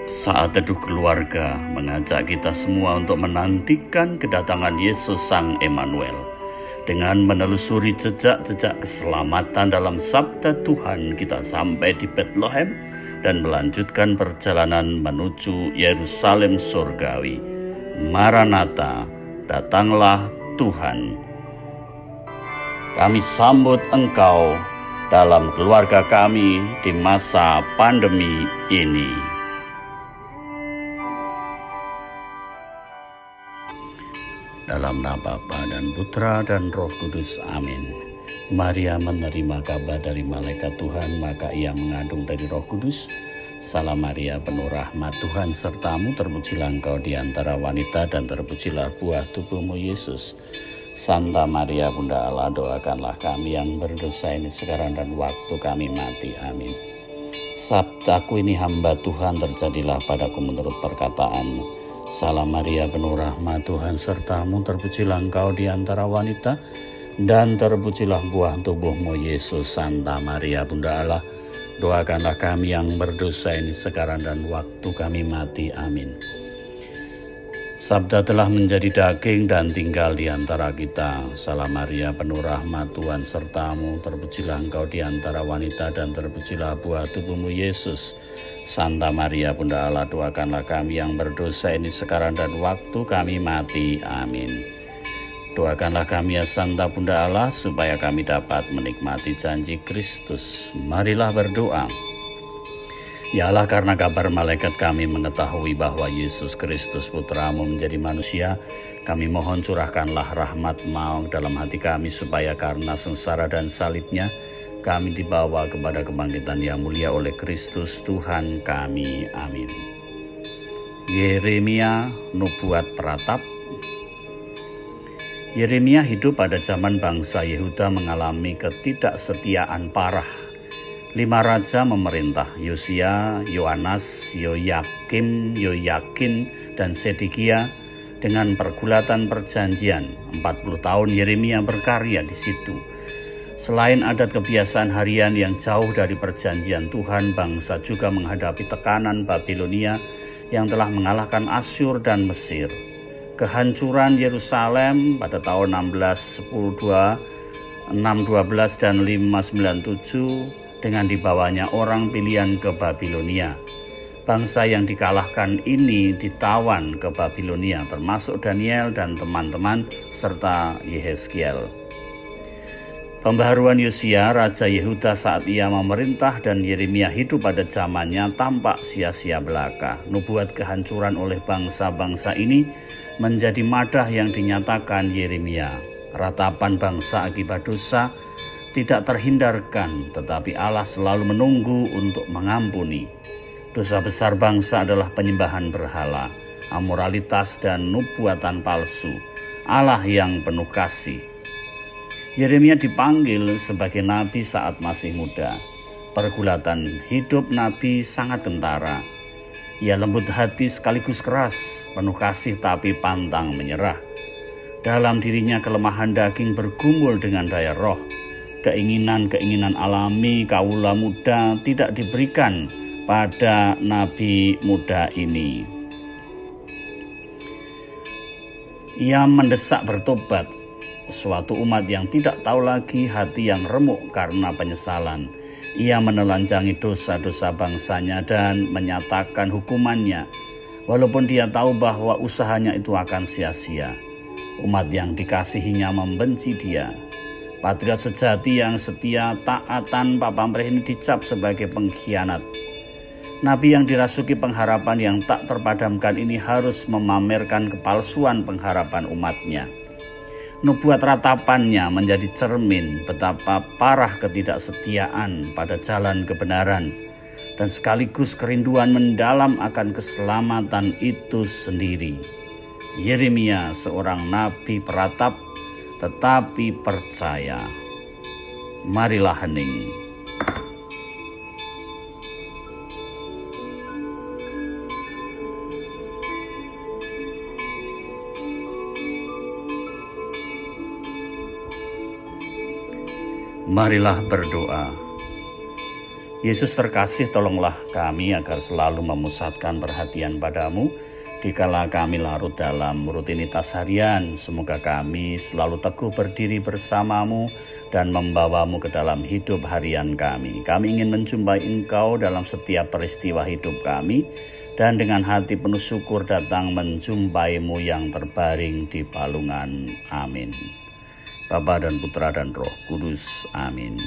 Saat Teduh Keluarga mengajak kita semua untuk menantikan kedatangan Yesus Sang Emmanuel dengan menelusuri jejak-jejak keselamatan dalam sabda Tuhan. Kita sampai di Bethlehem dan melanjutkan perjalanan menuju Yerusalem surgawi. Maranatha, datanglah Tuhan. Kami sambut Engkau dalam keluarga kami di masa pandemi ini. Dalam nama Bapa dan Putra dan Roh Kudus. Amin. Maria menerima kabar dari malaikat Tuhan, maka ia mengandung dari Roh Kudus. Salam Maria, penuh rahmat, Tuhan sertamu, terpujilah engkau di antara wanita dan terpujilah buah tubuhmu Yesus. Santa Maria Bunda Allah, doakanlah kami yang berdosa ini sekarang dan waktu kami mati. Amin. Sabdaku ini hamba Tuhan, terjadilah padaku menurut perkataanmu. Salam Maria, penuh rahmat, Tuhan sertamu, terpujilah engkau di antara wanita dan terpujilah buah tubuhmu Yesus. Santa Maria Bunda Allah, doakanlah kami yang berdosa ini sekarang dan waktu kami mati. Amin. Sabda telah menjadi daging dan tinggal di antara kita. Salam Maria, penuh rahmat, Tuhan sertamu, terpujilah engkau di antara wanita dan terpujilah buah tubuhmu Yesus. Santa Maria Bunda Allah, doakanlah kami yang berdosa ini sekarang dan waktu kami mati. Amin. Doakanlah kami ya Santa Bunda Allah, supaya kami dapat menikmati janji Kristus. Marilah berdoa. Ya Allah, karena kabar malaikat kami mengetahui bahwa Yesus Kristus Putramu menjadi manusia, kami mohon curahkanlah rahmat-Mu dalam hati kami, supaya karena sengsara dan salibnya, kami dibawa kepada kebangkitan yang mulia oleh Kristus Tuhan kami. Amin. Yeremia, nubuat peratap. Yeremia hidup pada zaman bangsa Yehuda mengalami ketidaksetiaan parah. 5 raja memerintah, Yosia, Yoanas, Yoyakim, Yoyakin, dan Sedekia dengan pergulatan perjanjian. 40 tahun Yeremia berkarya di situ. Selain adat kebiasaan harian yang jauh dari perjanjian Tuhan, bangsa juga menghadapi tekanan Babilonia yang telah mengalahkan Asyur dan Mesir. Kehancuran Yerusalem pada tahun 612 dan 597 dengan dibawanya orang pilihan ke Babilonia. Bangsa yang dikalahkan ini ditawan ke Babilonia, termasuk Daniel dan teman-teman serta Yehezkiel. Pembaharuan Yosia, Raja Yehuda saat ia memerintah, dan Yeremia hidup pada zamannya tampak sia-sia belaka. Nubuat kehancuran oleh bangsa-bangsa ini menjadi madah yang dinyatakan Yeremia. Ratapan bangsa akibat dosa tidak terhindarkan, tetapi Allah selalu menunggu untuk mengampuni. Dosa besar bangsa adalah penyembahan berhala, amoralitas, dan nubuatan palsu. Allah yang penuh kasih. Yeremia dipanggil sebagai nabi saat masih muda. Pergulatan hidup nabi sangat kentara. Ia lembut hati sekaligus keras, penuh kasih tapi pantang menyerah. Dalam dirinya kelemahan daging bergumul dengan daya roh. Keinginan-keinginan alami kaula muda tidak diberikan pada nabi muda ini. Ia mendesak bertobat, suatu umat yang tidak tahu lagi, hati yang remuk karena penyesalan. Ia menelanjangi dosa-dosa bangsanya dan menyatakan hukumannya, walaupun dia tahu bahwa usahanya itu akan sia-sia. Umat yang dikasihinya membenci dia. Patriot sejati yang setia, taat tanpa pamrih ini dicap sebagai pengkhianat. Nabi yang dirasuki pengharapan yang tak terpadamkan ini harus memamerkan kepalsuan pengharapan umatnya. Nubuat ratapannya menjadi cermin betapa parah ketidaksetiaan pada jalan kebenaran dan sekaligus kerinduan mendalam akan keselamatan itu sendiri. Yeremia seorang nabi peratap tetapi percaya. Marilah hening. Marilah berdoa. Yesus terkasih, tolonglah kami agar selalu memusatkan perhatian padamu dikala kami larut dalam rutinitas harian. Semoga kami selalu teguh berdiri bersamamu dan membawamu ke dalam hidup harian kami. Kami ingin menjumpai Engkau dalam setiap peristiwa hidup kami, dan dengan hati penuh syukur datang menjumpaimu yang terbaring di palungan. Amin. Bapa dan Putra dan Roh Kudus. Amin.